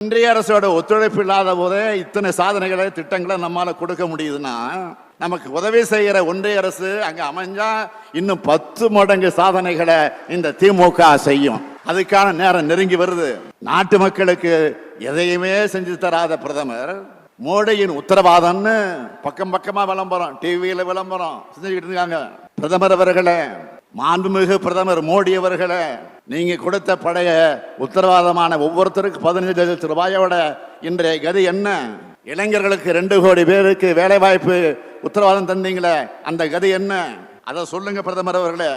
இன்றைய அரசோட ஒத்துழைப்பு இல்லாத போதே இத்தனை சாதனைகளை திட்டங்களை நம்மால கொடுக்க முடியுதுன்னா நமக்கு உதவி செய்கிற ஒன்றிய அரசு அங்க அமைஞ்சா இன்னும் 10 மடங்கு சாதனைகளை இந்த திமுக செய்யும். அதுக்கான நேரம் நெருங்கி வருது. நாட்டு மக்களுக்கு எதையுமே செஞ்சு தராத பிரதமர் மோடியின் உத்தரவாதம்னு பக்கம் பக்கமா விளம்பரம், டிவியில விளம்பரம் செஞ்சுக்கிட்டு இருக்காங்க. பிரதமர் அவர்களே, மாண்புமிகு பிரதமர் மோடி அவர்களே, நீங்க கொடுத்த பழைய உத்தரவாதமான ஒவ்வொருத்தருக்கு 15 லட்சம் ரூபாயோட இன்றைய கதி என்ன? இளைஞர்களுக்கு 2 கோடி பேருக்கு வேலை வாய்ப்பு உத்தரவாதம் தந்தீங்களே, அந்த கதி என்ன? அதை சொல்லுங்க பிரதமர் அவர்களே.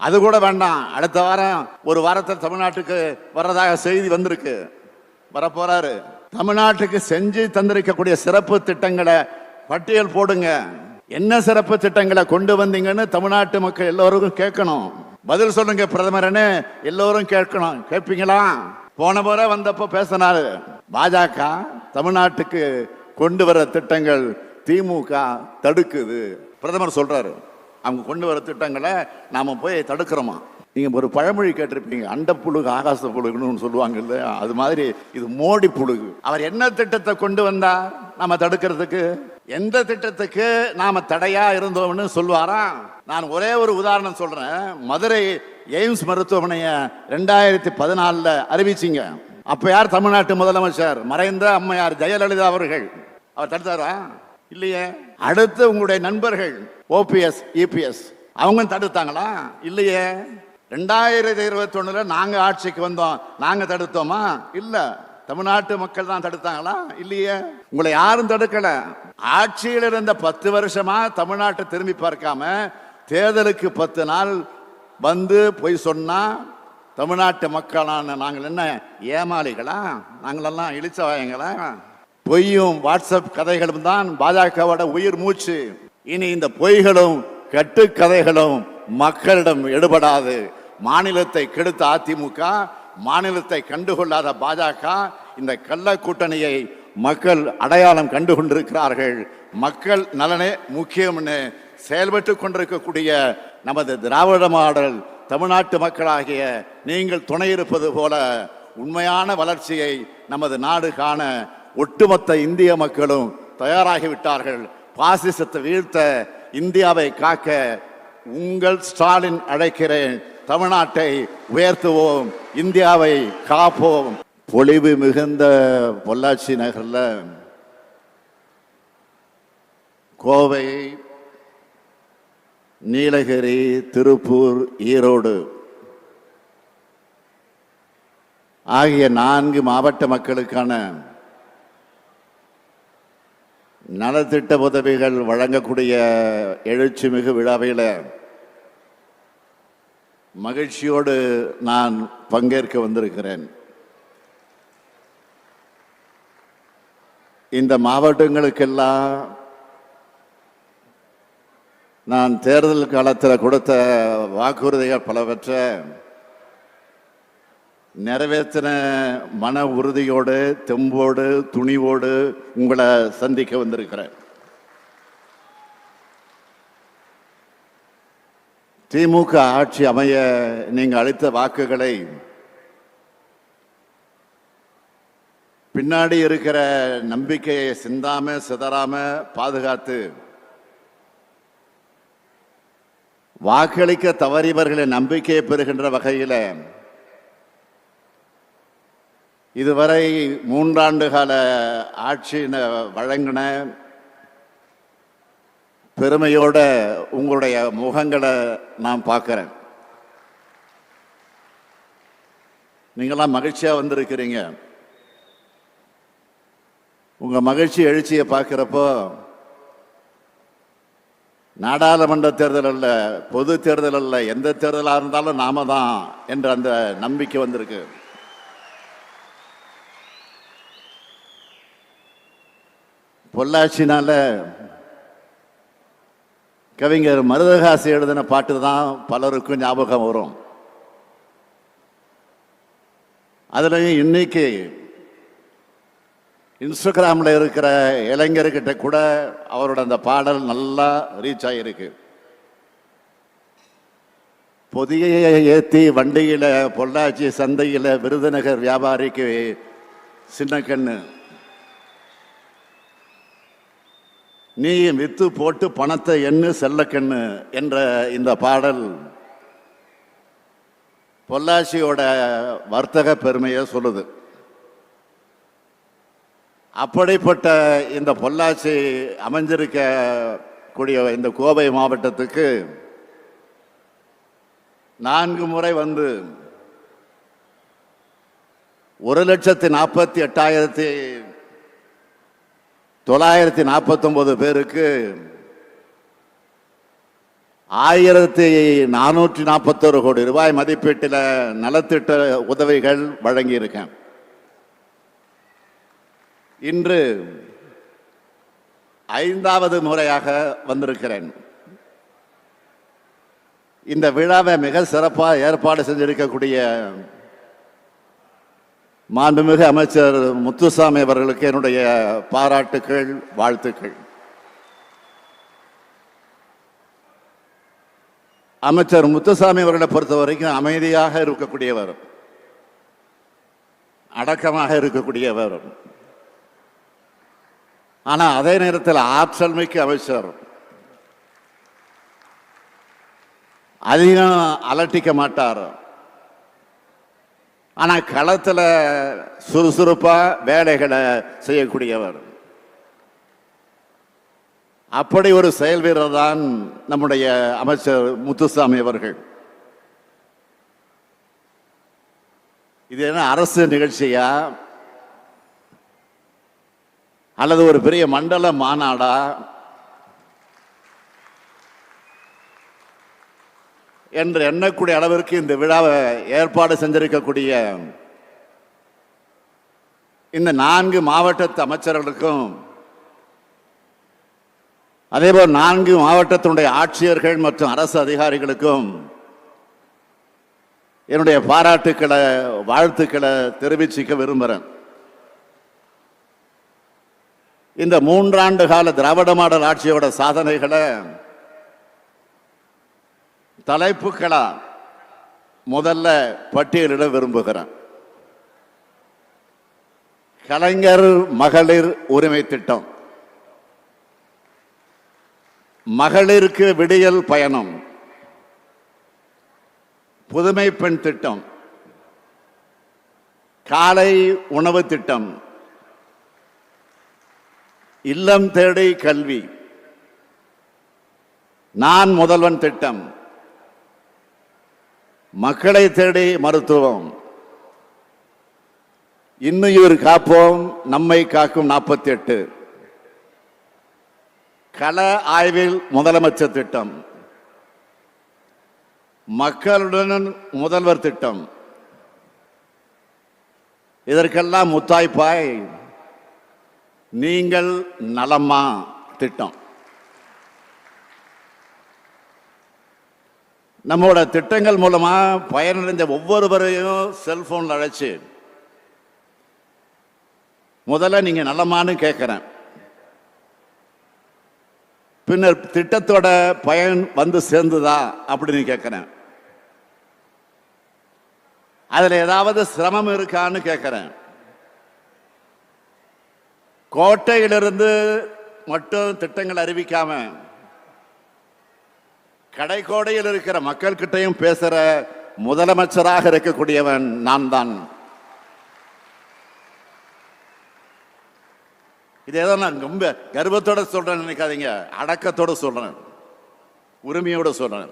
அது கூட வேண்டாம், அடுத்த வாரம் ஒரு வாரத்தில் தமிழ்நாட்டுக்கு வர்றதாக செய்தி வந்திருக்கு, வரப்போறாரு. தமிழ்நாட்டுக்கு செஞ்சு தந்திருக்கக்கூடிய சிறப்பு திட்டங்களை பட்டியல் போடுங்க. என்ன சிறப்பு திட்டங்களை கொண்டு வந்தீங்கன்னு தமிழ்நாட்டு மக்கள் எல்லோருக்கும் கேட்கணும். பதில் சொல்லுங்க பிரதமரனே, எல்லோரும் கேட்கணும். கேட்பீங்களா? போன முறை வந்தப்போ பேசினாரு, பாஜக தமிழ்நாட்டுக்கு கொண்டு வர திட்டங்கள் திமுக தடுக்குது. பிரதமர் சொல்றாரு, அவங்க கொண்டு வர திட்டங்களை நாம போய் தடுக்கிறோமா? நீங்க ஒரு பழமொழி கேட்டிருப்பீங்க, அண்ட புழுகு ஆகாச புழுகுன்னு சொல்லுவாங்க இல்லையா? அது மாதிரி இது மோடி புழுகு. அவர் என்ன திட்டத்தை கொண்டு வந்தா நாம தடுக்கிறதுக்கு? எந்த திட்டத்துக்கு நாம தடையா இருந்தோம்னு சொல்வாரா? நான் ஒரே ஒரு உதாரணம் சொல்றேன். மதுரை எய்ம்ஸ் மருத்துவமனைய 2014 அறிவிச்சிங்க. அப்ப யார் தமிழ்நாட்டு முதலமைச்சர்? மறைந்த அம்மையார் ஜெயலலிதா அவர்கள். அவர் தடுத்தாரா? இல்லையே. அடுத்து உங்களுடைய நண்பர்கள் OPS EPS அவங்க தடுத்தாங்களா? இல்லையே. 2021 நாங்க ஆட்சிக்கு வந்தோம், நாங்க தடுத்தோமா? இல்ல. தமிழ்நாட்டு மக்கள் தான் தடுத்தாங்களா? இல்லையே. உங்களை யாரும் தடுக்கல. ஆட்சியில் இருந்த 10 வருஷமா தமிழ்நாட்டை திரும்பி பார்க்காம தேர்தலுக்கு 10 நாள் வந்து போய் சொன்னா தமிழ்நாட்டு மக்களான நாங்கள் என்ன ஏமாளிகளா? நாங்களெல்லாம் இழிச்சவாயங்களா? பொய்யும் வாட்ஸ்அப் கதைகளும் தான் பாஜகவோட உயிர் மூச்சு. இனி இந்த பொய்களும் கட்டுக்கதைகளும் மக்களிடம் எடுபடாது. மாநிலத்தை கெடுத்த அதிமுக, மாநிலத்தை கண்டுகொள்ளாத பாஜக, இந்த கள்ள கூட்டணியை மக்கள் அடையாளம் கண்டு கொண்டிருக்கிறார்கள். மக்கள் நலனே முக்கியம்னு செயல்பட்டு கொண்டிருக்கக்கூடிய நமது திராவிட மாடல் தமிழ்நாட்டு மக்களாகிய நீங்கள் துணை இருப்பது போல உண்மையான வளர்ச்சியை நமது நாடு காண ஒட்டுமொத்த இந்திய மக்களும் தயாராகிவிட்டார்கள். பாசிசத்தை வீழ்த்த, இந்தியாவை காக்க உங்கள் ஸ்டாலின் அழைக்கிறேன். தமிழ்நாட்டை உயர்த்துவோம், இந்தியாவை காப்போம். பொலிவு மிகுந்த பொள்ளாச்சி நகர்ல கோவை, நீலகிரி, திருப்பூர், ஈரோடு ஆகிய 4 மாவட்ட மக்களுக்கான நலத்திட்ட உதவிகள் வழங்கக்கூடிய எழுச்சி மிகு விழாவில் மகிழ்ச்சியோடு நான் பங்கேற்க வந்திருக்கிறேன். இந்த மாவட்டங்களுக்கெல்லாம் நான் தேர்தல் காலத்தில் கொடுத்த வாக்குறுதிகள் பலவற்றை நிறைவேற்றின மன உறுதியோடு, தெம்போடு, துணிவோடு உங்களை சந்திக்க வந்திருக்கிறேன். திமுக ஆட்சி அமைய நீங்க அளித்த வாக்குகளை பின்னாடி இருக்கிற நம்பிக்கையை சிந்தாம சிதறாம பாதுகாத்து வாக்களிக்க தவறியவர்களின் நம்பிக்கையை பெறுகின்ற வகையில் இதுவரை 3 ஆண்டு கால ஆட்சி வழங்கின பெருமையோட உங்களுடைய முகங்களை நான் பார்க்கிறேன். நீங்களாம் மகிழ்ச்சியா வந்திருக்கிறீங்க. உங்க மகிழ்ச்சி எழுச்சியை பார்க்கிறப்போ நாடாளுமன்ற தேர்தல் அல்ல, பொது தேர்தல் அல்ல, எந்த தேர்தலாக இருந்தாலும் நாம தான் என்ற அந்த நம்பிக்கை வந்திருக்கு. பொள்ளாச்சினால கவிஞர் மருதகாசி எழுதின பாட்டு தான் பலருக்கும் ஞாபகம் வரும். அதுலயும் இன்னைக்கு இன்ஸ்டாகிராம்ல இருக்கிற இளைஞர்கிட்ட கூட அவரோட அந்த பாடல் நல்லா ரீச் ஆகிருக்கு. பொதியை ஏற்றி வண்டியில் பொள்ளாச்சி சந்தையில் விருதுநகர் வியாபாரிக்கு சின்ன கண்ணு, நீ வித்து போட்டு பணத்தை எண்ணு செல்லக்கண்ணு என்ற இந்த பாடல் பொள்ளாச்சியோட வர்த்தக பெருமையை சொல்லுது. அப்படிப்பட்ட இந்த பொள்ளாச்சி அமைஞ்சிருக்க கூடிய இந்த கோவை மாவட்டத்துக்கு 4 முறை வந்து 1,48,949 பேருக்கு 1,441 கோடி ரூபாய் மதிப்பீட்டில் நலத்திட்ட உதவிகள் வழங்கியிருக்கேன். இன்று 5வது முறையாக வந்திருக்கிறேன். இந்த விழாவை மிக சிறப்பாக ஏற்பாடு செஞ்சிருக்கக்கூடிய மாண்புமிகு அமைச்சர் முத்துசாமி அவர்களுக்கு என்னுடைய பாராட்டுக்கள், வாழ்த்துக்கள். அமைச்சர் முத்துசாமி அவர்களை பொறுத்த வரைக்கும் அமைதியாக இருக்கக்கூடியவர், அடக்கமாக இருக்கக்கூடியவர். ஆனால் அதே நேரத்தில் ஆற்றல் மிக்க அமைச்சர். அதிகம் அலட்டிக்க மாட்டார். ஆனால் களத்தில் சுறுசுறுப்பாக வேலைகளை செய்யக்கூடியவர். அப்படி ஒரு செயல் வீரர் தான் நம்முடைய அமைச்சர் முத்துசாமி அவர்கள். இது என்ன அரசு நிகழ்ச்சியா அல்லது ஒரு பெரிய மண்டல மாநாடா என்று எண்ணக்கூடிய அளவிற்கு இந்த விழாவை ஏற்பாடு செஞ்சிருக்கக்கூடிய இந்த 4 மாவட்டத்து அமைச்சர்களுக்கும் அதேபோல் 4 மாவட்டத்தினுடைய ஆட்சியர்கள் மற்றும் அரசு அதிகாரிகளுக்கும் என்னுடைய பாராட்டுக்களை, வாழ்த்துக்களை தெரிவிச்சுக்க விரும்புகிறேன். இந்த 3 ஆண்டு கால திராவிட மாடல் ஆட்சியோட சாதனைகளை தலைப்புகளா முதல்ல பட்டியலிட விரும்புகிறேன். கலைஞர் மகளிர் உரிமை திட்டம், மகளிருக்கு விடியல் பயணம், புதுமை பெண் திட்டம், காலை உணவு திட்டம், இல்லம் தேடி கல்வி, நான் முதல்வன் திட்டம், மக்களை தேடி மருத்துவம், இன்னுயிர் காப்போம் நம்மை காக்கும் 48, கள ஆய்வில் முதலமைச்சர் திட்டம், மக்களுடன் முதல்வர் திட்டம். இதற்கெல்லாம் முத்தாய்ப்பாய் நீங்கள் நலமா திட்டம். நம்மளோட திட்டங்கள் மூலமா பயனடைந்த ஒவ்வொருவரையும் செல்போன்ல அழைச்சு முதல்ல நீங்க நலமான்னு கேட்கிறேன். பின்னர் திட்டத்தோட பயன் வந்து சேர்ந்துதா அப்படின்னு கேட்கிறேன். அதுல ஏதாவது சிரமம் இருக்கான்னு கேட்கிறேன். கோட்டையிலிருந்து மட்டும் திட்டங்கள் அறிவிக்காம கடைக்கோடையில் இருக்கிற மக்கள் கிட்டையும் பேசுற முதலமைச்சராக இருக்கக்கூடியவன் நான் தான். இது ஏதோ நான் ரொம்ப கர்வத்தோட சொல்றேன் நினைக்காதீங்க, அடக்கத்தோட சொல்றேன், உரிமையோட சொல்றேன்.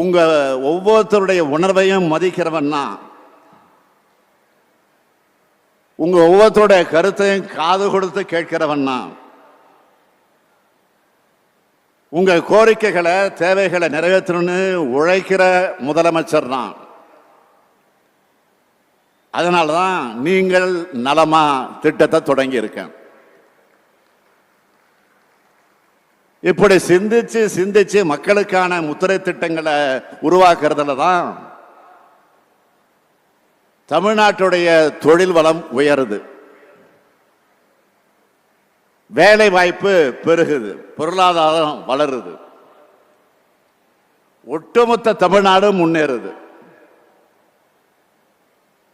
உங்க ஒவ்வொருத்தருடைய உணர்வையும் மதிக்கிறவன்னா, உங்க ஒவ்வொருத்தருடைய கருத்தையும் காது கொடுத்து கேட்கிறவன்னா, உங்க கோரிக்கைகளை தேவைகளை நிறைவேற்றணும்னு உழைக்கிற முதலமைச்சர் தான். அதனாலதான் நீங்கள் நலமா திட்டத்தை தொடங்கி இருக்கேன். இப்படி சிந்திச்சு சிந்திச்சு மக்களுக்கான முத்திரை திட்டங்களை உருவாக்குறதுல தான் தமிழ்நாட்டுடைய தொழில் வளம் உயருது, வேலை வாய்ப்பு பெருகுது, பொருளாதாரம் வளருது, ஒட்டுமொத்த தமிழ்நாடு முன்னேறுது.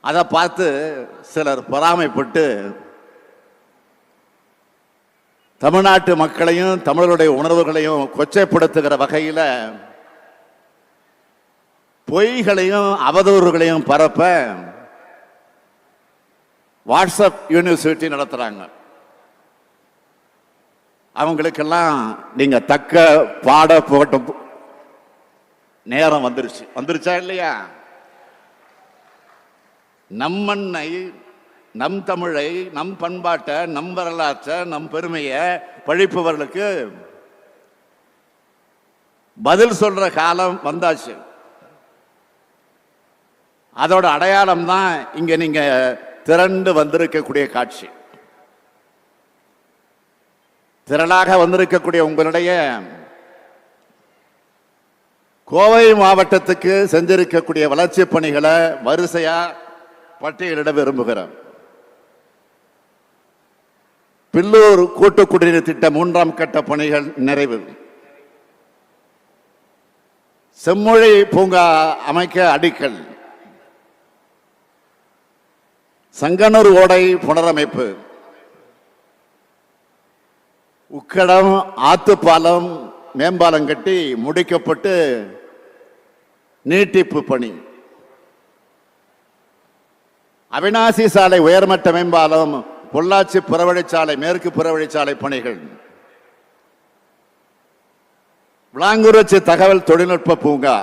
அதை பார்த்து சிலர் பொறாமைப்பட்டு தமிழ்நாட்டு மக்களையும் தமிழருடைய உணர்வுகளையும் கொச்சைப்படுத்துகிற வகையில் பொய்களையும் அவதூறுகளையும் பரப்ப வாட்ஸ்அப் யூனிவர்சிட்டி நடத்துறாங்க. அவங்களுக்கெல்லாம் நீங்க தக்க பாட போட்ட நேரம் வந்துருச்சா இல்லையா? நம் மண்ணை, நம் தமிழை, நம் பண்பாட்டை, நம் வரலாற்றை, நம் பெருமையை பழிப்பவர்களுக்கு பதில் சொல்ற காலம் வந்தாச்சு. அதோட அடையாளம் தான் இங்க நீங்க திரண்டு வந்திருக்கக்கூடிய காட்சி. திரளாக வந்திருக்கக்கூடிய உங்களுடைய கோவை மாவட்டத்துக்கு செஞ்சிருக்கக்கூடிய வளர்ச்சி பணிகளை வரிசையா பட்டியலிட விரும்புகிறேன். பில்லூர் கூட்டு குடிநீர் திட்ட 3ஆம் கட்ட பணிகள் நிறைவு. செம்மொழி பூங்கா அமைக்க அடிக்கல். சங்கனூர் ஓடை புனரமைப்பு. உக்கடம் ஆத்துப்பாலம் மேம்பாலம் கட்டி முடிக்கப்பட்டு நீட்டிப்பு பணி. அவிநாசி சாலை உயர்மட்ட மேம்பாலம், பொள்ளாச்சி புறவழிச்சாலை மேற்கு புறவழிச்சாலை பணிகள். விளாங்குறிச்சி தகவல் தொழில்நுட்ப பூங்கா.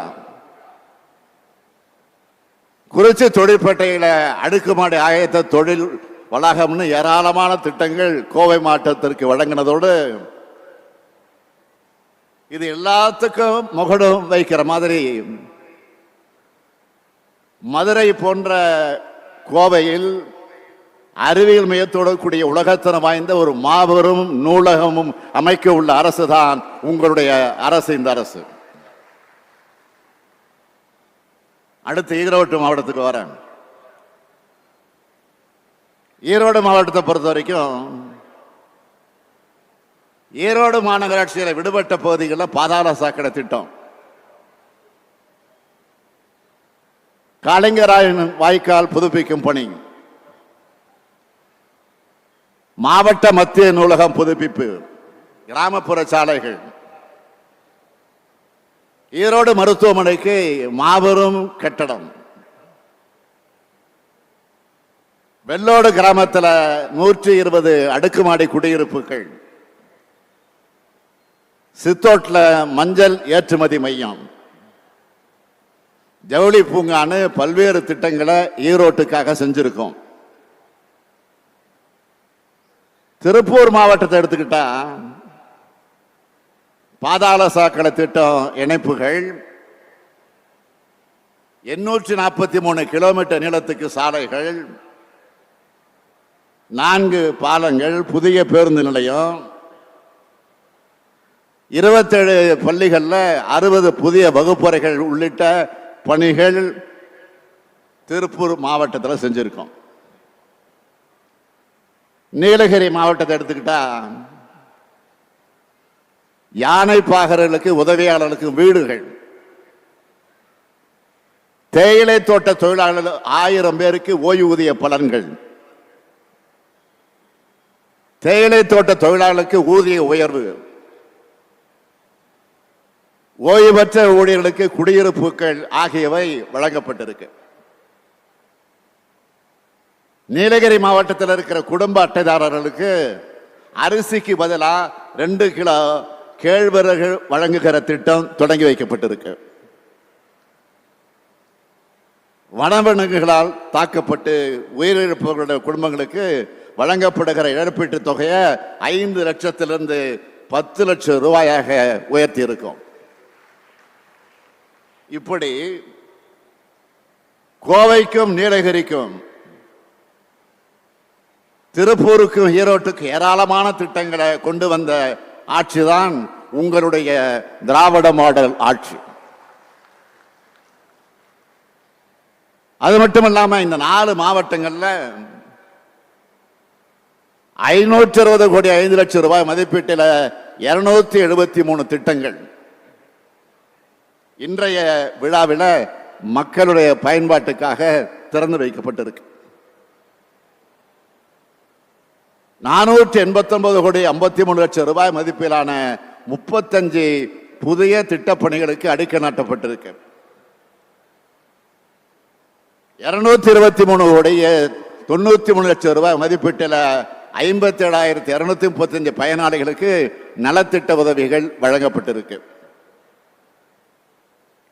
குறிச்சி தொழிற்பேட்டையில அடுக்குமாடி ஆயத்த தொழில் வளாகம்னு ஏராளமான திட்டங்கள் கோவை மாவட்டத்திற்கு வழங்கினதோடு இது எல்லாத்துக்கும் முகடும் வைக்கிற மாதிரி மதுரை போன்ற கோவையில் அறிவியல் மையத்தோடு கூடிய உலகத்தரம் வாய்ந்த ஒரு மாபெரும் நூலகமும் அமைக்க உள்ள அரசு தான் உங்களுடைய அரசு. இந்த அரசு அடுத்து ஈரோடு மாவட்டத்துக்கு வரேன். ஈரோடு மாவட்டத்தை பொறுத்த வரைக்கும் ஈரோடு மாநகராட்சியில் விடுபட்ட பகுதிகளில் பாதாள சாக்கடை திட்டம், கலைஞராயன் வாய்க்கால் புதுப்பிக்கும் பணி, மாவட்ட மத்திய நூலகம் புதுப்பிப்பு, கிராமப்புற சாலைகள், ஈரோடு மருத்துவமனைக்கு மாபெரும் கட்டடம், வெள்ளோடு கிராமத்தில் 120 அடுக்குமாடி குடியிருப்புகள், சித்தோட்டில் மஞ்சள் ஏற்றுமதி மையம், ஜவுளி பூங்கான்னு பல்வேறு திட்டங்களை ஈரோட்டுக்காக செஞ்சிருக்கோம். திருப்பூர் மாவட்டத்தை எடுத்துக்கிட்டா பாதாள சாக்கடை திட்டம் இணைப்புகள், 843 கிலோமீட்டர் நீளத்துக்கு சாலைகள், 4 பாலங்கள், புதிய பேருந்து நிலையம், 27 பள்ளிகளில் 60 புதிய வகுப்பறைகள் உள்ளிட்ட பணிகள் திருப்பூர் மாவட்டத்தில் செஞ்சிருக்கோம். நீலகிரி மாவட்டத்தை எடுத்துக்கிட்டா யானை பாகர்களுக்கு உதவியாளர்களுக்கு வீடுகள், தேயிலை தோட்ட தொழிலாளர்கள் 1000 பேருக்கு ஓய்வூதிய பலன்கள், தேயிலை தோட்ட தொழிலாளர்களுக்கு ஊதிய உயர்வு, ஓய்வு பெற்ற ஊழியர்களுக்கு குடியிருப்புகள் ஆகியவை வழங்கப்பட்டிருக்கு. நீலகிரி மாவட்டத்தில் இருக்கிற குடும்ப அட்டைதாரர்களுக்கு அரிசிக்கு பதிலாக 2 கிலோ கேழ்வரகு வழங்குகிற திட்டம் தொடங்கி வைக்கப்பட்டிருக்கு. வனவிலங்குகளால் தாக்கப்பட்டு உயிரிழப்பவர்களுடைய குடும்பங்களுக்கு வழங்கப்படுகிற இழப்பீட்டு தொகையை 5 லட்சத்திலிருந்து 10 லட்சம் ரூபாயாக உயர்த்தி இருக்கும். இப்படி கோவைக்கும் நீலகிரிக்கும் திருப்பூருக்கும் ஈரோட்டுக்கும் ஏராளமான திட்டங்களை கொண்டு வந்த ஆட்சிதான் உங்களுடைய திராவிட மாடல் ஆட்சி. அது மட்டுமல்லாம இந்த 4 மாவட்டங்கள்ல 560 கோடி 5 லட்சம் ரூபாய் மதிப்பீட்டில் 273 திட்டங்கள் இன்றைய விழாவில் மக்களுடைய பயன்பாட்டுக்காக திறந்து வைக்கப்பட்டிருக்கு. 489 கோடி 53 லட்சம் ரூபாய் மதிப்பிலான 35 புதிய திட்டப்பணிகளுக்கு அடிக்கல் நாட்டப்பட்டிருக்கு. 223 கோடி 93 லட்சம் ரூபாய் மதிப்பீட்டில் 57,235 பயனாளிகளுக்கு நலத்திட்ட உதவிகள் வழங்கப்பட்டிருக்கு.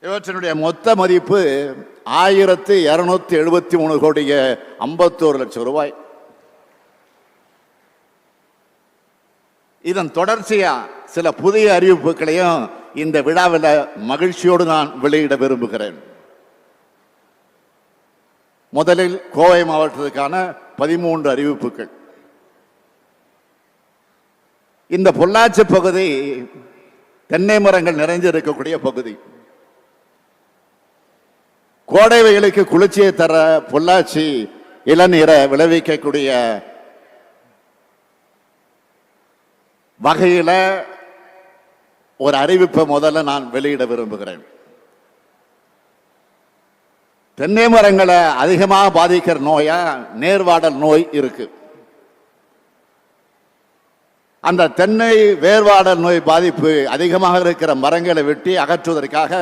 இவற்றினுடைய மொத்த மதிப்பு 1,273 கோடி 51 லட்சம் ரூபாய். இதன் தொடர்ச்சியா சில புதிய அறிவிப்புகளையும் இந்த விழாவில் மகிழ்ச்சியோடு நான் வெளியிட விரும்புகிறேன். முதலில் கோவை மாவட்டத்துக்கான 13 அறிவிப்புகள். இந்த பொள்ளாச்சி பகுதி தென்னை மரங்கள் நிறைந்து இருக்கக்கூடிய பகுதி. கோடை வெயிலுக்கு குளிர்ச்சியை தர பொள்ளாச்சி இளநீரை விளைவிக்கக்கூடிய வகையில ஒரு அறிவிப்பை முதல்ல நான் வெளியிட விரும்புகிறேன். தென்னை மரங்களை அதிகமாக பாதிக்கிற நோயா நேர்வாடல் நோய் இருக்கு. அந்த தென்னை வேர்வாடல் நோய் பாதிப்பு அதிகமாக இருக்கிற மரங்களை வெட்டி அகற்றுவதற்காக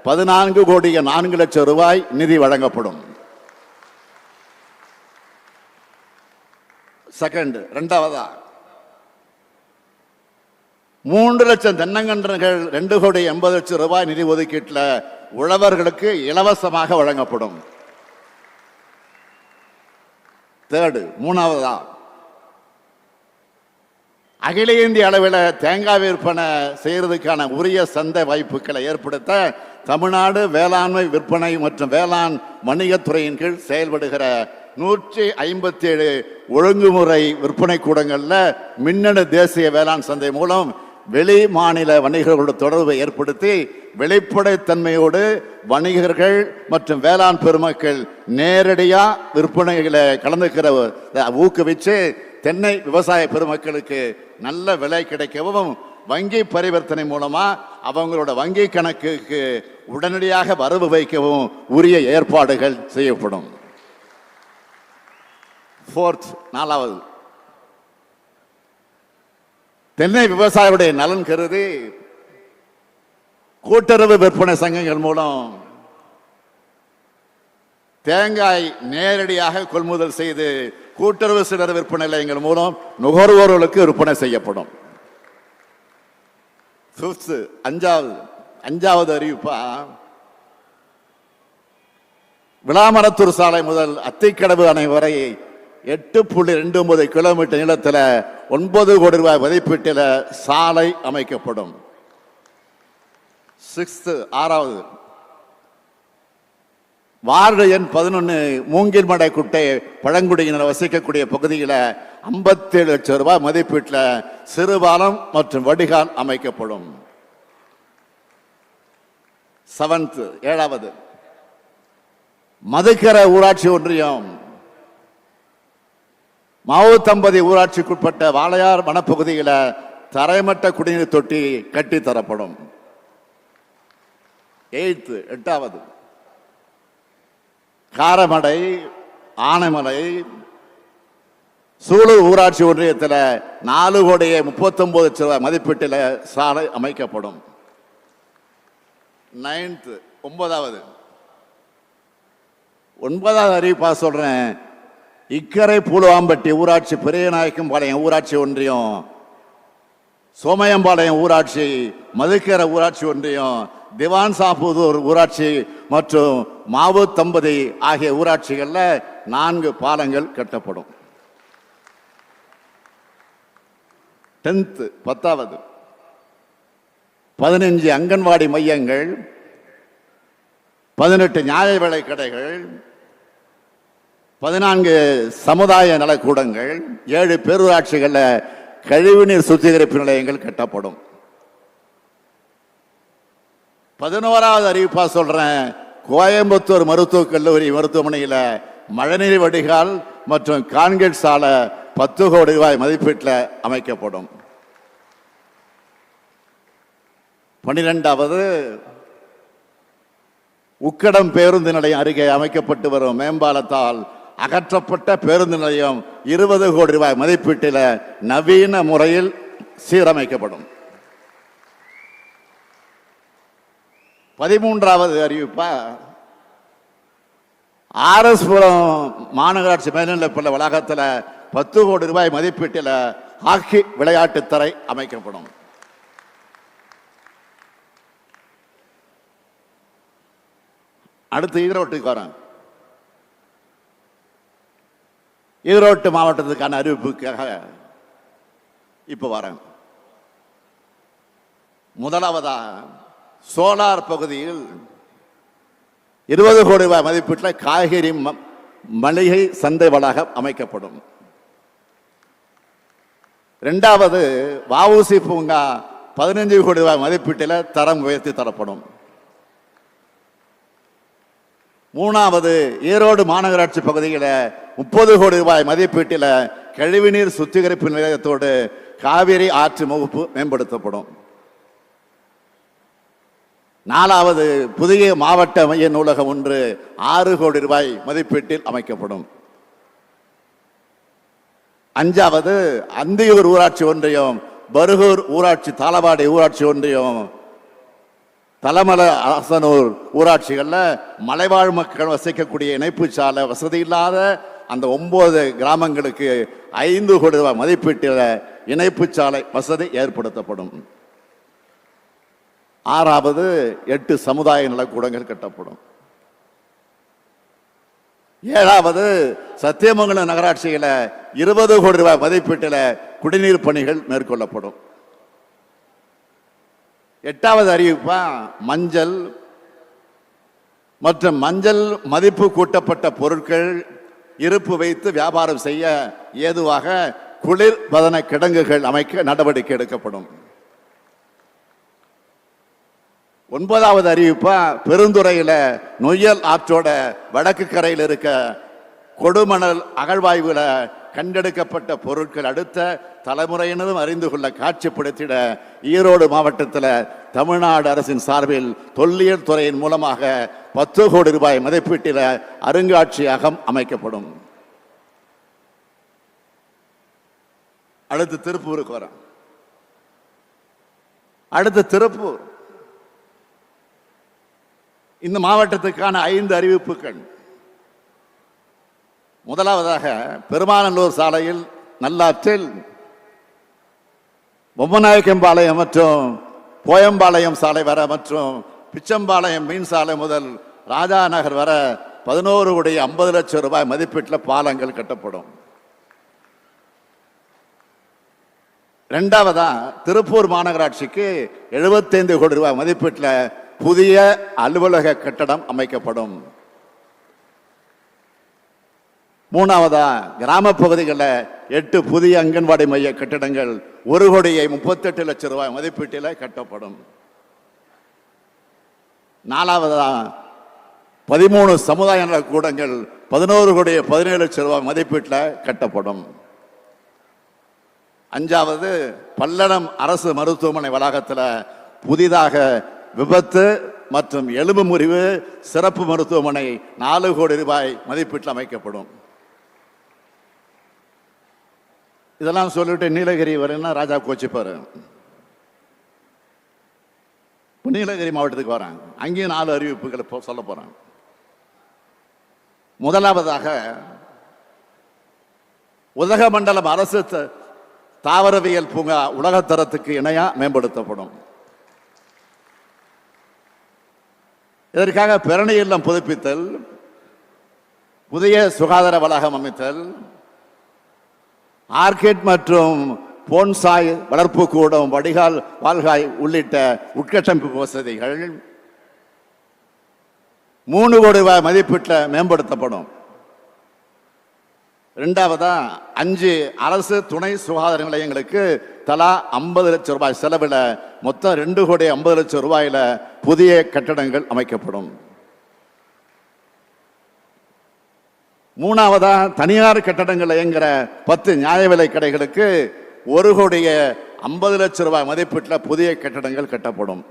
14 கோடி 4 லட்சம் ரூபாய் நிதி வழங்கப்படும். இரண்டாவதா 3 லட்சம் தென்னங்கன்றுகள் 2 கோடி 80 லட்சம் ரூபாய் நிதி ஒதுக்கீட்டில் உழவர்களுக்கு இலவசமாக வழங்கப்படும். மூணாவதா அகில இந்திய அளவில் தேங்காய் விற்பனை செய்யறதுக்கான உரிய சந்தை வாய்ப்புகளை ஏற்படுத்த தமிழ்நாடு வேளாண்மை விற்பனை மற்றும் வேளாண் வணிகத்துறையின் கீழ் செயல்படுகிற 157 ஒழுங்குமுறை விற்பனை கூடங்களில் மின்னணு தேசிய வேளாண் சந்தை மூலம் வெளி மாநில வணிகர்களோட தொடர்பை ஏற்படுத்தி வெளிப்படைத்தன்மையோடு வணிகர்கள் மற்றும் வேளாண் பெருமக்கள் நேரடியாக விற்பனைகளை கலந்துக்கிற ஊக்குவிச்சு தென்னை விவசாய பெருமக்களுக்கு நல்ல விலை கிடைக்கவும் வங்கி பரிவர்த்தனை மூலமா அவங்களோட வங்கி கணக்குக்கு உடனடியாக வரவு வைக்கவும் உரிய ஏற்பாடுகள் செய்யப்படும். நாலாவது, தென்னை விவசாயிகளுடைய நலன் கருதி கூட்டுறவு விற்பனை சங்கங்கள் மூலம் தேங்காய் நேரடியாக கொள்முதல் செய்து கூட்டுறவு சில்லறை விற்பனை நிலையங்கள் மூலம் நுகர்வோர்களுக்கு விற்பனை செய்யப்படும். அஞ்சாவது அறிவிப்பா விளாமரத்தூர் சாலை முதல் அத்திக்கடவு அணை வரை 8.29 கிலோமீட்டர் நீளத்தில் 9 கோடி ரூபாய் மதிப்பீட்டில் சாலை அமைக்கப்படும். ஆறாவது, வார்டு எண் 11 மூங்கில்மடை குட்டை பழங்குடியினர் வசிக்கக்கூடிய பகுதியில் 57 லட்சம் ரூபாய் மதிப்பீட்டில் சிறுபாலம் மற்றும் வடிகால் அமைக்கப்படும். ஏழாவது, மதுக்கரை ஊராட்சி ஒன்றியம் மாவுத்தம்பதி ஊராட்சிக்குட்பட்ட வாளையார் வனப்பகுதியில் தரைமட்ட குடிநீர் தொட்டி கட்டி தரப்படும். எட்டாவது, காரமடை ஆனைமலை சூலூர் ஊராட்சி ஒன்றியத்தில் 4 கோடி 39 லட்சம் ரூபாய் மதிப்பீட்டில் சாலை அமைக்கப்படும். ஒன்பதாவது அறிவிப்பா சொல்றேன். இக்கரை பூலுவாம்பட்டி ஊராட்சி, பெரியநாயக்கம் பாளையம் ஊராட்சி ஒன்றியம், சோமயம்பாளையம் ஊராட்சி, மதுக்கரை ஊராட்சி ஒன்றியம், திவான் சாப்புதூர் ஊராட்சி மற்றும் மாவுத்தம்பதி ஆகிய ஊராட்சிகளில் 4 பாலங்கள் கட்டப்படும். 10வது, 15 அங்கன்வாடி மையங்கள், 18 நியாய விலை கடைகள், 14 சமுதாய நலக்கூடங்கள், 7 பேரூராட்சிகளில் கழிவுநீர் சுத்திகரிப்பு நிலையங்கள் கட்டப்படும். 11வது அறிவிப்பா சொல்றேன். கோயம்புத்தூர் மருத்துவக் கல்லூரி மருத்துவமனையில் மழைநீர் வடிகால் மற்றும் கான்கிரீட் சாலை 10 கோடி ரூபாய் மதிப்பீட்டில் அமைக்கப்படும். 12வது, உக்கடம் பேருந்து நிலையம் அருகே அமைக்கப்பட்டு வரும் மேம்பாலத்தால் அகற்றப்பட்ட பேருந்து நிலையம் 20 கோடி ரூபாய் மதிப்பீட்டில் நவீன முறையில் சீரமைக்கப்படும். 13வது அறிவிப்பா, ஆர்எஸ்புரம் மாநகராட்சி மேல்நிலைப்பள்ளி வளாகத்தில் 10 கோடி ரூபாய் மதிப்பீட்டில் ஹாக்கி விளையாட்டுத்தரை அமைக்கப்படும். அடுத்து ஈரோட்டுக்கு வரேன். ஈரோட்டு மாவட்டத்துக்கான அறிவிப்புக்காக இப்ப வரேன். முதலாவதா சோலார் பகுதியில் 20 கோடி ரூபாய் மதிப்பீட்டில் காய்கறி மளிகை சந்தை வளாகம் அமைக்கப்படும். இரண்டாவது வஉசி பூங்கா 15 கோடி ரூபாய் மதிப்பீட்டில் தரம் உயர்த்தி தரப்படும். மூணாவது ஈரோடு மாநகராட்சி பகுதியில் 30 கோடி ரூபாய் மதிப்பீட்டில் கழிவுநீர் சுத்திகரிப்பு நிலையத்தோடு காவிரி ஆற்று முகப்பு மேம்படுத்தப்படும். நாலாவது புதிய மாவட்ட மைய நூலகம் ஒன்று 6 கோடி ரூபாய் மதிப்பீட்டில் அமைக்கப்படும். அஞ்சாவது அந்தியூர் ஊராட்சி ஒன்றியம், பருகூர் ஊராட்சி, தாளவாடி ஊராட்சி ஒன்றியம், தலமலை, அரசனூர் ஊராட்சிகளில் மலைவாழ் மக்கள் வசிக்கக்கூடிய இணைப்பு சாலை வசதி இல்லாத அந்த 9 கிராமங்களுக்கு 5 கோடி ரூபாய் மதிப்பீட்டில் இணைப்பு சாலை வசதி ஏற்படுத்தப்படும். ஆறாவது 8 சமுதாய நலக்கூடங்கள் கட்டப்படும். ஏழாவது சத்தியமங்கலம் நகராட்சியில் 20 கோடி ரூபாய் மதிப்பீட்டில் குடிநீர் பணிகள் மேற்கொள்ளப்படும். எட்டாவது அறிவிப்பா, மஞ்சள் மற்றும் மஞ்சள் மதிப்பு கூட்டப்பட்ட பொருட்கள் இருப்பு வைத்து வியாபாரம் செய்ய ஏதுவாக குளிர் பதன கிடங்குகள் அமைக்க நடவடிக்கை எடுக்கப்படும். ஒன்பதாவது அறிவிப்பா, பெருந்துறையில் நொய்யல் ஆற்றோட வடக்கு கரையில் இருக்க கொடுமணல் அகழ்வாய்வுல கண்டெடுக்கப்பட்ட பொருட்கள் அடுத்த தலைமுறையினரும் அறிந்து கொள்ள காட்சிப்படுத்திட ஈரோடு மாவட்டத்தில் தமிழ்நாடு அரசின் சார்பில் தொல்லியல் துறையின் மூலமாக 10 கோடி ரூபாய் மதிப்பீட்டில் அருங்காட்சியகம் அமைக்கப்படும். அடுத்து திருப்பூருக்கு வரோம். அடுத்து திருப்பூர். இந்த மாவட்டத்துக்கான 5 அறிவிப்புகள். முதலாவதாக பெருமாநல்லூர் சாலையில் நல்லாற்றில் பொம்மநாயக்கம்பாளையம் மற்றும் போயம்பாளையம் சாலை வர மற்றும் பிச்சம்பாளையம் மீன் சாலை முதல் ராஜா நகர் வர 11 கோடி 50 லட்சம் ரூபாய் மதிப்பீட்டில் பாலங்கள் கட்டப்படும். இரண்டாவதா திருப்பூர் மாநகராட்சிக்கு 75 கோடி ரூபாய் மதிப்பீட்டில் புதிய அலுவலக கட்டடம் அமைக்கப்படும். மூணாவதா கிராம பகுதிகளில் 8 புதிய அங்கன்வாடி மைய கட்டிடங்கள் 1 கோடி 38 லட்சம் ரூபாய் மதிப்பீட்டில் கட்டப்படும். நாலாவதா 13 சமுதாய நல கூடங்கள் 11 கோடி 17 லட்சம் ரூபாய் மதிப்பீட்டில் கட்டப்படும். அஞ்சாவது பல்லடம் அரசு மருத்துவமனை வளாகத்தில் புதிதாக விபத்து மற்றும் எலும்பு முறிவு சிறப்பு மருத்துவமனை 4 கோடி ரூபாய் மதிப்பீட்டில் அமைக்கப்படும். இதெல்லாம் சொல்லிட்டு நீலகிரி வரேன்னா ராஜா கோச்சிப்பாரு. நீலகிரி மாவட்டத்துக்கு வரேன். அங்கேயும் 4 அறிவிப்புகளை சொல்ல போறேன். முதலாவதாக உதகமண்டலம் அரசு தாவரவியல் பூங்கா உலகத்தரத்துக்கு இணையா மேம்படுத்தப்படும். இதற்காக பெரணி இல்லம் புதுப்பித்தல், புதிய சுகாதார வளாகம் அமைத்தல், ஆர்கிட் மற்றும் போன்சாய் வளர்ப்பு கூடம், வடிகால் வால்காய் உள்ளிட்ட உட்கட்டமைப்பு வசதிகள் 3 கோடி ரூபாய் மதிப்பீட்டில் மேம்படுத்தப்படும். இரண்டாவதா 5 அரசு துணை சுகாதார நிலையங்களுக்கு தலா 50 லட்சம் ரூபாய் செலவில் மொத்தம் 2 கோடி 50 லட்சம் ரூபாயில புதிய கட்டடங்கள் அமைக்கப்படும். மூணாவதா தனியார் கட்டடங்கள் இயங்குகிற 10 நியாய விலை கடைகளுக்கு 1 கோடி 50 லட்சம் ரூபாய் மதிப்பீட்டில் புதிய கட்டடங்கள் கட்டப்படும்.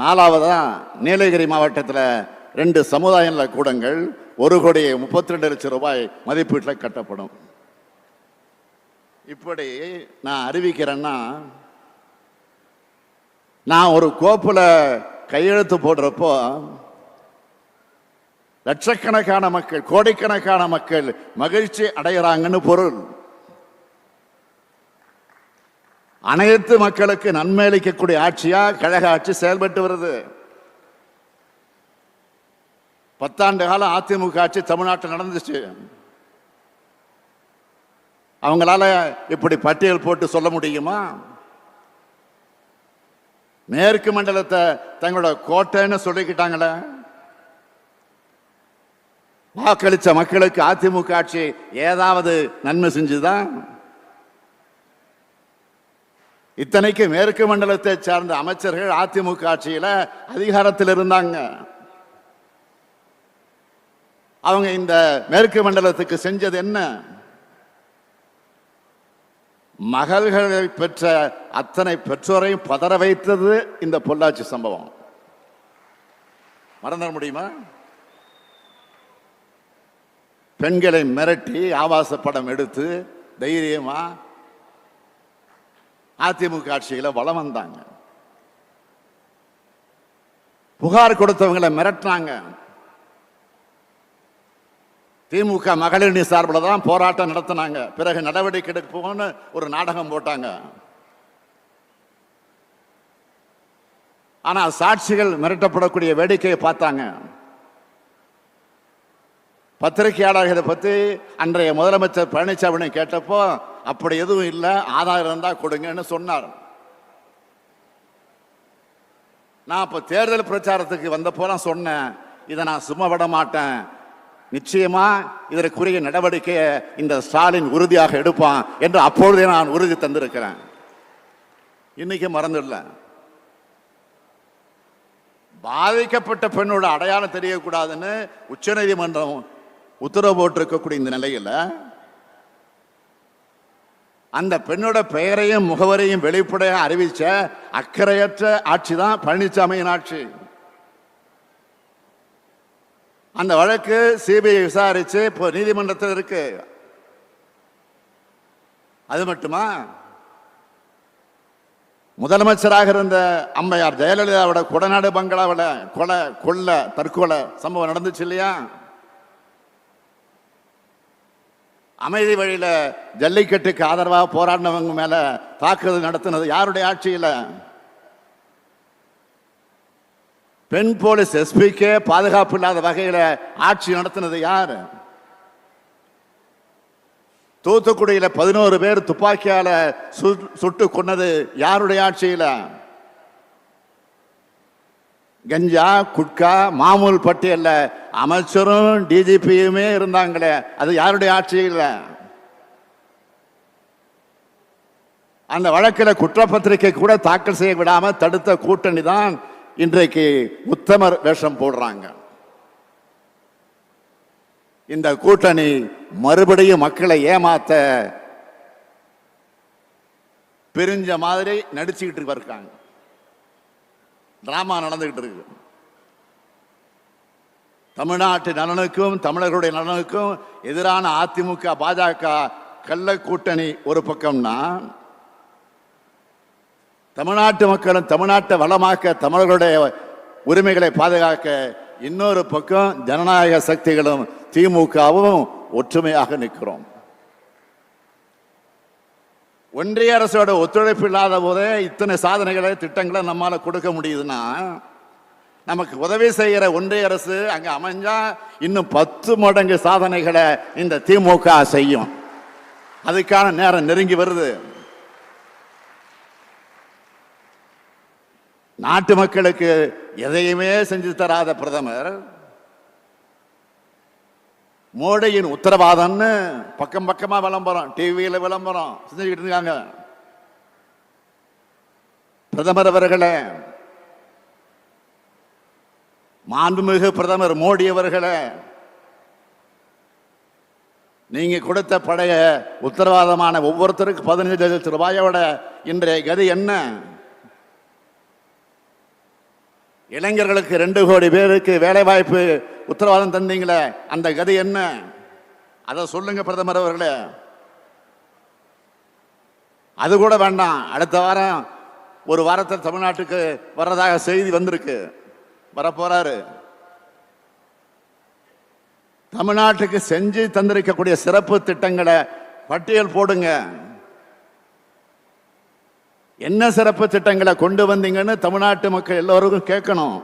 நாலாவதா நீலகிரி மாவட்டத்தில் 2 சமுதாய நல கூடங்கள் 1,32,00,000 ரூபாய் மதிப்பீட்டில் கட்டப்படும். இப்படி நான் அறிவிக்கிறேன்னா, நான் ஒரு கோப்புல கையெழுத்து போடுறப்போ லட்சக்கணக்கான மக்கள், கோடிக்கணக்கான மக்கள் மகிழ்ச்சி அடைகிறாங்கன்னு பொருள். அனைத்து மக்களுக்கு நன்மை அளிக்கக்கூடிய ஆட்சியா கழக ஆட்சி செயல்பட்டு வருது. 10 ஆண்டு காலம் அதிமுக ஆட்சி தமிழ்நாட்டில் நடந்துச்சு. அவங்களால இப்படி பட்டியல் போட்டு சொல்ல முடியுமா? மேற்கு மண்டலத்தை தங்களோட கோட்டைன்னு சொல்லிக்கிட்டாங்களே. வாக்களிச்ச மக்களுக்கு அதிமுக ஆட்சி ஏதாவது நன்மை செஞ்சுதான்? இத்தனைக்கு மேற்கு மண்டலத்தை சார்ந்த அமைச்சர்கள் அதிமுக ஆட்சியில அதிகாரத்தில் இருந்தாங்க. அவங்க இந்த மேற்கு மண்டலத்துக்கு செஞ்சது என்ன? மகள்களை பெற்ற அத்தனை பெற்றோரையும் பதற வைத்தது இந்த பொள்ளாச்சி சம்பவம். மறந்துட முடியுமா? பெண்களை மிரட்டி ஆபாச படம் எடுத்து தைரியமா அதிமுக ஆட்சியில வலம் வந்தாங்க. புகார் கொடுத்தவங்களை மிரட்டினாங்க. திமுக மகளிரணி சார்பில் தான் போராட்டம் நடத்தினாங்க. பிறகு நடவடிக்கை எடுப்போம்னு ஒரு நாடகம் போட்டாங்க. ஆனா சாட்சிகள் மிரட்டப்படக்கூடிய வேடிக்கையை பார்த்தாங்க. பத்திரிகையாளர்களை பத்தி அன்றைய முதலமைச்சர் பழனிசாமி கேட்டப்போ அப்படி எதுவும் இல்லை, ஆதாரம் இருந்தா கொடுங்கன்னு சொன்னார். நான் இப்ப தேர்தல் பிரச்சாரத்துக்கு வந்தப்போ நான் சொன்னேன், இதை நான் சும்மா விட மாட்டேன், நிச்சயமா இதற்குரிய நடவடிக்கையை இந்த ஸ்டாலின் உறுதியாக எடுப்பான் என்று அப்பொழுதே நான் உறுதி தந்திருக்கிறேன். இன்னைக்கு மறந்துடல. பாதிக்கப்பட்ட பெண்ணோட அடையாளம் தெரியக்கூடாதுன்னு உச்சநீதிமன்றம் உத்தரவு போட்டிருக்கக்கூடிய இந்த நிலையில் அந்த பெண்ணோட பெயரையும் முகவரையும் வெளிப்படையாக அறிவிச்ச அக்கறையற்ற ஆட்சி தான் பழனிசாமியின் ஆட்சி. அந்த வழக்கு சிபிஐ விசாரிச்சு இப்போ நீதிமன்றத்தில் இருக்கு. அது மட்டுமா, முதலமைச்சராக இருந்த அம்மையார் ஜெயலலிதாவோட கொடநாடு பங்களாவில் கொலை தற்கொலை சம்பவம் நடந்துச்சு இல்லையா? அமைதி வழியில ஜல்லிக்கட்டுக்கு ஆதரவாக போராடினவங்க மேல தாக்குதல் நடத்தினது யாருடைய ஆட்சியில்? பெண் போலீஸ் எஸ்பிக்கே பாதுகாப்பு இல்லாத வகையில ஆட்சி நடத்தினது யாரு? தூத்துக்குடியில 11 பேர் துப்பாக்கியால சுட்டு கொன்னது யாருடைய ஆட்சியில்? கஞ்சா குட்கா மாமூல் பட்டியல்ல அமைச்சரும் டிஜிபியுமே இருந்தாங்களே, அது யாருடைய ஆட்சியில்? அந்த வழக்கில் குற்றப்பத்திரிகை கூட தாக்கல் செய்ய விடாம தடுத்த கூட்டணி தான் இன்றைக்கு உத்தமர் வேஷம் போடுறாங்க. இந்த கூட்டணி மறுபடியும் மக்களை ஏமாத்த பிரிஞ்ச மாதிரி நடிச்சுக்கிட்டு இருக்காங்க. டிராமா நடந்துகிட்டு இருக்கு. தமிழ்நாட்டு நலனுக்கும் தமிழர்களுடைய நலனுக்கும் எதிரான அதிமுக பாஜக கள்ள கூட்டணி ஒரு பக்கம்னா, தமிழ்நாட்டு மக்களும் தமிழ்நாட்டை வளமாக்க தமிழர்களுடைய உரிமைகளை பாதுகாக்க இன்னொரு பக்கம் ஜனநாயக சக்திகளும் திமுகவும் ஒற்றுமையாக நிற்கிறோம். ஒன்றிய அரசோட ஒத்துழைப்பு இல்லாத போதே இத்தனை சாதனைகளை திட்டங்களை நம்மால கொடுக்க முடியுதுன்னா, நமக்கு உதவி செய்கிற ஒன்றிய அரசு அங்க அமைஞ்சா இன்னும் 10 மடங்கு சாதனைகளை இந்த திமுக செய்யும். அதுக்கான நேரம் நெருங்கி வருது. நாட்டு மக்களுக்கு எதையுமே செஞ்சு தராத பிரதமர் மோடியின் உத்தரவாதம்னு பக்கம் பக்கமா விளம்பரம், டிவியில விளம்பரம் செஞ்சுக்கிட்டு இருக்காங்க. பிரதமர் அவர்களே, மாண்புமிகு பிரதமர் மோடி அவர்களே, நீங்க கொடுத்த படைய உத்தரவாதமான ஒவ்வொருத்தருக்கு 15 லட்சம் ரூபாயோட இன்றைய கதி என்ன? இளைஞர்களுக்கு 2 கோடி பேருக்கு வேலை வாய்ப்பு உத்தரவாதம் தந்தீங்களே, அந்த கதி என்ன? அதை சொல்லுங்க பிரதமர் அவர்களே. அது கூட வேண்டாம். அடுத்த வாரம் ஒரு வாரத்தில் தமிழ்நாட்டுக்கு வர்றதாக செய்தி வந்திருக்கு, வரப்போறாரு. தமிழ்நாட்டுக்கு செஞ்சு தந்திருக்கக்கூடிய சிறப்பு திட்டங்களை பட்டியல் போடுங்க. என்ன சிறப்பு திட்டங்களை கொண்டு வந்தீங்கன்னு தமிழ்நாட்டு மக்கள் எல்லோருக்கும் கேட்கணும்.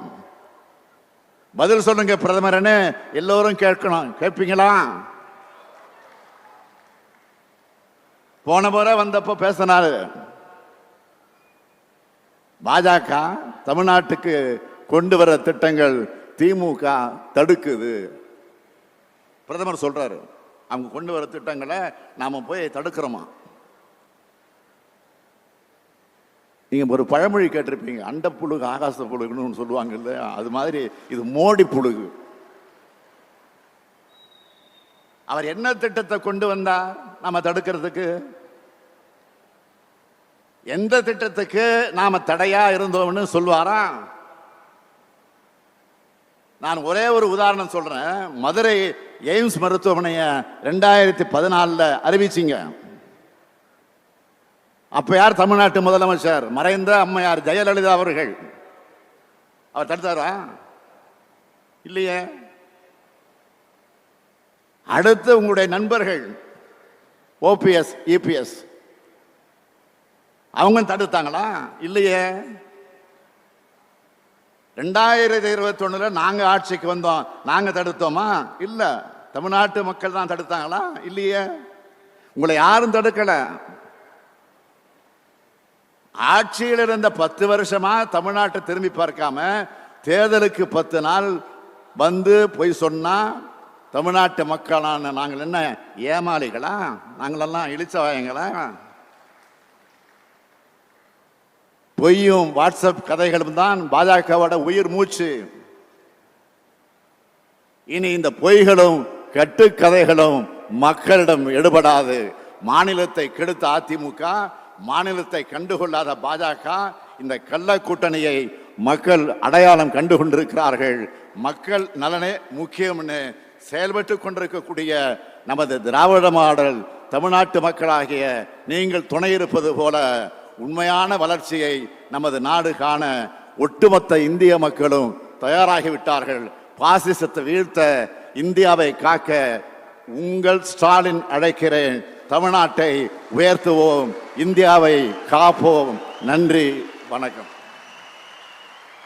பதில் சொல்லுங்க பிரதமரனே, எல்லோரும் கேட்கணும். கேட்பீங்களா? போன முறை வந்தப்போ பேசினாரு, பாஜக தமிழ்நாட்டுக்கு கொண்டு வர திட்டங்கள் திமுக தடுக்குது. பிரதமர் சொல்றாரு, அவங்க கொண்டு வர திட்டங்களை நாம போய் தடுக்கிறோமா? நீங்க ஒரு பழமொழி கேட்டிருப்பீங்க, அண்ட புழுகு ஆகாச புழுகுன்னு சொல்லுவாங்க இல்லையா? அது மாதிரி இது மோடி புழுகு. அவர் என்ன திட்டத்தை கொண்டு வந்தா நாம தடுக்கிறதுக்கு? எந்த திட்டத்துக்கு நாம தடையா இருந்தோம்னு சொல்வாரா? நான் ஒரே ஒரு உதாரணம் சொல்றேன். மதுரை எய்ம்ஸ் மருத்துவமனையை 2014 அறிவிச்சிங்க. அப்ப யார் தமிழ்நாட்டு முதலமைச்சர்? மறைந்த அம்மையார் ஜெயலலிதா அவர்கள். அவர் தடுத்தாரா? இல்லையே. அடுத்து உங்களுடைய நண்பர்கள் ஓபிஎஸ் இபிஎஸ் அவங்க தடுத்தாங்களா? இல்லையே. 2021 நாங்க ஆட்சிக்கு வந்தோம், நாங்க தடுத்தோமா? இல்ல. தமிழ்நாட்டு மக்கள் தான் தடுத்தாங்களா? இல்லையே. உங்களை யாரும் தடுக்கல. ஆட்சியில் இருந்த 10 வருஷமா தமிழ்நாட்டை திரும்பி பார்க்காம தேர்தலுக்கு 10 நாள் வந்து போய் சொன்னா தமிழ்நாட்டு மக்களான நாங்கள் என்ன ஏமாளிகளா? நாங்களெல்லாம் இழிச்சவாயங்களா? பொய்யும் வாட்ஸ்அப் கதைகளும் தான் பாஜகவோட உயிர் மூச்சு. இனி இந்த பொய்களும் கட்டுக்கதைகளும் மக்களிடம் எடுபடாது. மாநிலத்தை கெடுத்த அதிமுக, மாநிலத்தை கண்டுகொள்ளாத பாஜக, இந்த கள்ள கூட்டணியை மக்கள் அடையாளம் கண்டு கொண்டிருக்கிறார்கள். மக்கள் நலனே முக்கியம்னு செயல்பட்டு கொண்டிருக்கக்கூடிய நமது திராவிட மாடல் தமிழ்நாட்டு மக்களாகிய நீங்கள் துணை இருப்பது போல உண்மையான வளர்ச்சியை நமது நாடு காண ஒட்டுமொத்த இந்திய மக்களும் தயாராகிவிட்டார்கள். பாசிசத்தை வீழ்த்த, இந்தியாவை காக்க உங்கள் ஸ்டாலின் அழைக்கிறேன். தமிழ்நாட்டை உயர்த்துவோம், இந்தியாவை காப்போம். நன்றி, வணக்கம்.